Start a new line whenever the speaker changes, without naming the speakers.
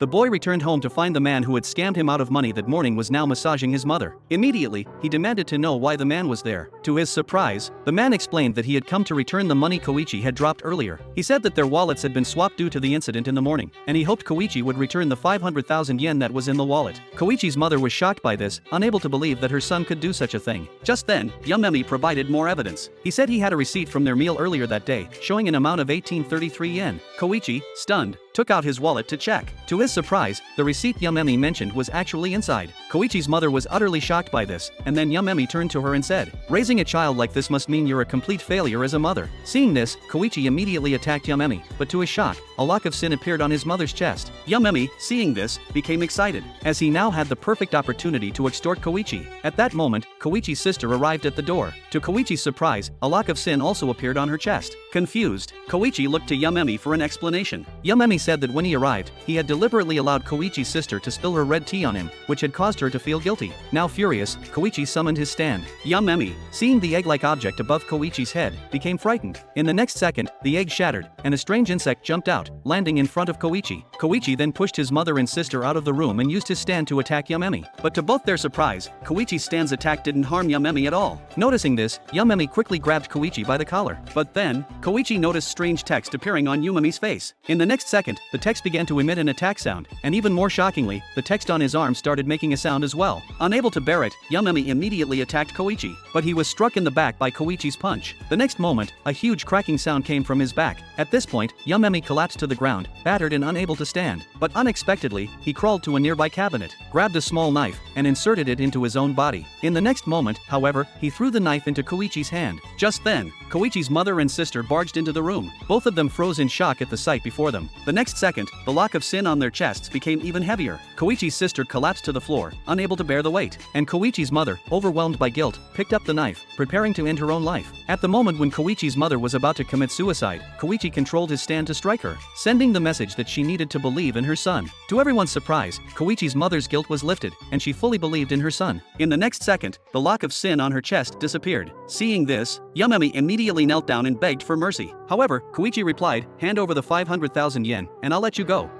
The boy returned home to find the man who had scammed him out of money that morning was now massaging his mother. Immediately, he demanded to know why the man was there. To his surprise, the man explained that he had come to return the money Koichi had dropped earlier. He said that their wallets had been swapped due to the incident in the morning, and he hoped Koichi would return the 500,000 yen that was in the wallet. Koichi's mother was shocked by this, unable to believe that her son could do such a thing. Just then, Yamemi provided more evidence. He said he had a receipt from their meal earlier that day, showing an amount of 1833 yen. Koichi, stunned, took out his wallet to check. To his surprise, the receipt Yamemi mentioned was actually inside. Koichi's mother was utterly shocked by this, and then Yamemi turned to her and said, "Raising a child like this must mean you're a complete failure as a mother." Seeing this, Koichi immediately attacked Yamemi, but to his shock, a lock of sin appeared on his mother's chest. Yamemi, seeing this, became excited, as he now had the perfect opportunity to extort Koichi. At that moment, Koichi's sister arrived at the door. To Koichi's surprise, a lock of sin also appeared on her chest. Confused, Koichi looked to Yamemi for an explanation. Yamemi said that when he arrived, he had deliberately allowed Koichi's sister to spill her red tea on him, which had caused her to feel guilty. Now furious, Koichi summoned his stand. Yamemi, seeing the egg-like object above Koichi's head, became frightened. In the next second, the egg shattered, and a strange insect jumped out, landing in front of Koichi. Koichi then pushed his mother and sister out of the room and used his stand to attack Yamemi. But to both their surprise, Koichi's stand's attack didn't harm Yamemi at all. Noticing this, Yamemi quickly grabbed Koichi by the collar. But then, Koichi noticed strange text appearing on Yamemi's face. In the next second, the text began to emit an attack sound, and even more shockingly, the text on his arm started making a sound as well. Unable to bear it, Yamemi immediately attacked Koichi, but he was struck in the back by Koichi's punch. The next moment, a huge cracking sound came from his back. At this point, Yamemi collapsed to the ground, battered and unable to stand. But unexpectedly, he crawled to a nearby cabinet, grabbed a small knife, and inserted it into his own body. In the next moment, however, he threw the knife into Koichi's hand. Just then, Koichi's mother and sister barged into the room. Both of them froze in shock at the sight before them. The next second, the lock of sin on their chests became even heavier. Koichi's sister collapsed to the floor, unable to bear the weight, and Koichi's mother, overwhelmed by guilt, picked up the knife, preparing to end her own life. At the moment when Koichi's mother was about to commit suicide, Koichi controlled his stand to strike her, sending the message that she needed to believe in her son. To everyone's surprise, Koichi's mother's guilt was lifted, and she fully believed in her son. In the next second, the lock of sin on her chest disappeared. Seeing this, Yamemi immediately knelt down and begged for mercy. However, Koichi replied, "Hand over the 500,000 yen, and I'll let you go."